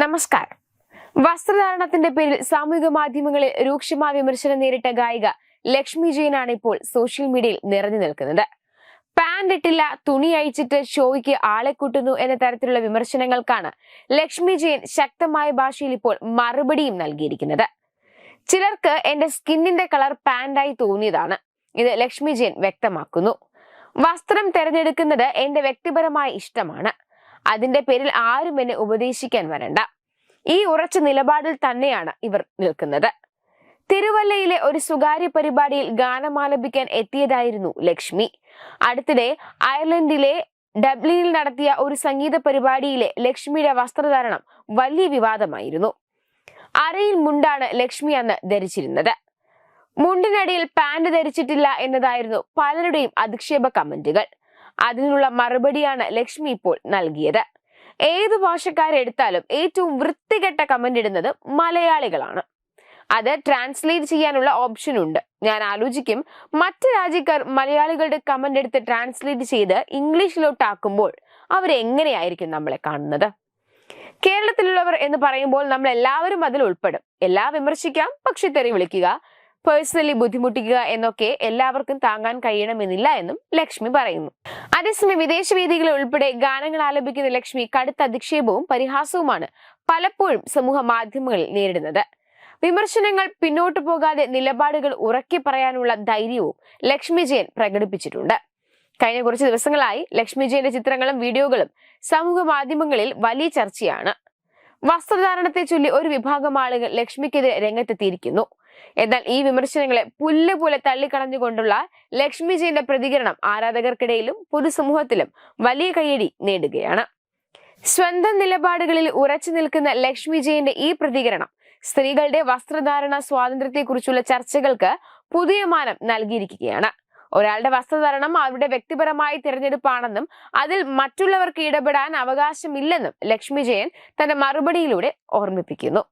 നമസ്കാരം. വസ്ത്രധാരണത്തിന്റെ പേരിൽ സാമൂഹിക മാധ്യമങ്ങളിൽ രൂക്ഷമായ വിമർശനം നേരിട്ട ഗായിക ലക്ഷ്മി ജയനാണ് ഇപ്പോൾ സോഷ്യൽ മീഡിയയിൽ നിറഞ്ഞു നിൽക്കുന്നത്. പാന്റ് ഇട്ടില്ല, തുണി അഴിച്ചിട്ട് ഷോയ്ക്ക് ആളെ കൂട്ടുന്നു എന്ന തരത്തിലുള്ള വിമർശനങ്ങൾക്കാണ് ലക്ഷ്മി ജയൻ ശക്തമായ ഭാഷയിൽ ഇപ്പോൾ മറുപടിയും നൽകിയിരിക്കുന്നത്. ചിലർക്ക് എന്റെ സ്കിന്നിന്റെ കളർ പാന്റായി തോന്നിയതാണ്. ഇത് ലക്ഷ്മി ജയൻ വ്യക്തമാക്കുന്നു. വസ്ത്രം തെരഞ്ഞെടുക്കുന്നത് എന്റെ വ്യക്തിപരമായ ഇഷ്ടമാണ്. അതിന്റെ പേരിൽ ആരും എന്നെ ഉപദേശിക്കാൻ വരണ്ട. ഈ ഉറച്ച നിലപാടിൽ തന്നെയാണ് ഇവർ നിൽക്കുന്നത്. തിരുവല്ലയിലെ ഒരു സ്വകാര്യ പരിപാടിയിൽ ഗാനമാലപിക്കാൻ എത്തിയതായിരുന്നു ലക്ഷ്മി. അടുത്തിടെ അയർലൻഡിലെ ഡബ്ലിനിൽ നടത്തിയ ഒരു സംഗീത പരിപാടിയിലെ ലക്ഷ്മിയുടെ വസ്ത്രധാരണം വലിയ വിവാദമായിരുന്നു. അരയിൽ മുണ്ടാണ് ലക്ഷ്മി അന്ന് ധരിച്ചിരുന്നത്. മുണ്ടിനടിയിൽ പാന്റ് ധരിച്ചിട്ടില്ല എന്നതായിരുന്നു പലരുടെയും അധിക്ഷേപ കമന്റുകൾ. അതിനുള്ള മറുപടിയാണ് ലക്ഷ്മി ഇപ്പോൾ നൽകിയത്. ഏത് ഭാഷക്കാരെടുത്താലും ഏറ്റവും വൃത്തികെട്ട കമന്റ് ഇടുന്നത് മലയാളികളാണ്. അത് ട്രാൻസ്ലേറ്റ് ചെയ്യാനുള്ള ഓപ്ഷൻ ഉണ്ട്. ഞാൻ ആലോചിക്കും, മറ്റു രാജ്യക്കാർ മലയാളികളുടെ കമന്റ് എടുത്ത് ട്രാൻസ്ലേറ്റ് ചെയ്ത് ഇംഗ്ലീഷിലോട്ടാക്കുമ്പോൾ അവരെങ്ങനെയായിരിക്കും നമ്മളെ കാണുന്നത്? കേരളത്തിലുള്ളവർ എന്ന് പറയുമ്പോൾ നമ്മൾ എല്ലാവരും അതിൽ ഉൾപ്പെടും. എല്ലാം വിമർശിക്കാം, പക്ഷെ തെറി വിളിക്കുക, പേഴ്സണലി ബുദ്ധിമുട്ടിക്കുക എന്നൊക്കെ എല്ലാവർക്കും താങ്ങാൻ കഴിയണമെന്നില്ല എന്നും ലക്ഷ്മി പറയുന്നു. അതേസമയം വിദേശ വേദികളിൽ ഉൾപ്പെടെ ഗാനങ്ങൾ ആലപിക്കുന്ന ലക്ഷ്മി കടുത്ത അധിക്ഷേപവും പരിഹാസവുമാണ് പലപ്പോഴും സമൂഹ മാധ്യമങ്ങളിൽ നേരിടുന്നത്. വിമർശനങ്ങൾ പിന്നോട്ടു പോകാതെ നിലപാടുകൾ ഉറക്കെ പറയാനുള്ള ധൈര്യവും ലക്ഷ്മി ജയൻ പ്രകടിപ്പിച്ചിട്ടുണ്ട്. കഴിഞ്ഞ കുറച്ച് ദിവസങ്ങളായി ലക്ഷ്മി ജയന്റെ ചിത്രങ്ങളും വീഡിയോകളും സമൂഹ മാധ്യമങ്ങളിൽ വലിയ ചർച്ചയാണ്. വസ്ത്രധാരണത്തെ ചൊല്ലി ഒരു വിഭാഗം ആളുകൾ ലക്ഷ്മിക്കെതിരെ രംഗത്തെത്തിയിരിക്കുന്നു. എന്നാൽ ഈ വിമർശനങ്ങളെ പുല്ല് പോലെ തള്ളിക്കളഞ്ഞുകൊണ്ടുള്ള ലക്ഷ്മി ജയന്റെ പ്രതികരണം ആരാധകർക്കിടയിലും പൊതുസമൂഹത്തിലും വലിയ കയ്യടി നേടുകയാണ്. സ്വന്തം നിലപാടുകളിൽ ഉറച്ചു നിൽക്കുന്ന ലക്ഷ്മി ജയന്റെ ഈ പ്രതികരണം സ്ത്രീകളുടെ വസ്ത്രധാരണ സ്വാതന്ത്ര്യത്തെക്കുറിച്ചുള്ള ചർച്ചകൾക്ക് പുതിയ മാനം നൽകിയിരിക്കുകയാണ്. ഒരാളുടെ വസ്ത്രധാരണം അവരുടെ വ്യക്തിപരമായ തിരഞ്ഞെടുപ്പാണെന്നും അതിൽ മറ്റുള്ളവർക്ക് ഇടപെടാൻ അവകാശമില്ലെന്നും ലക്ഷ്മി ജയൻ തന്റെ മറുപടിയിലൂടെ ഓർമ്മിപ്പിക്കുന്നു.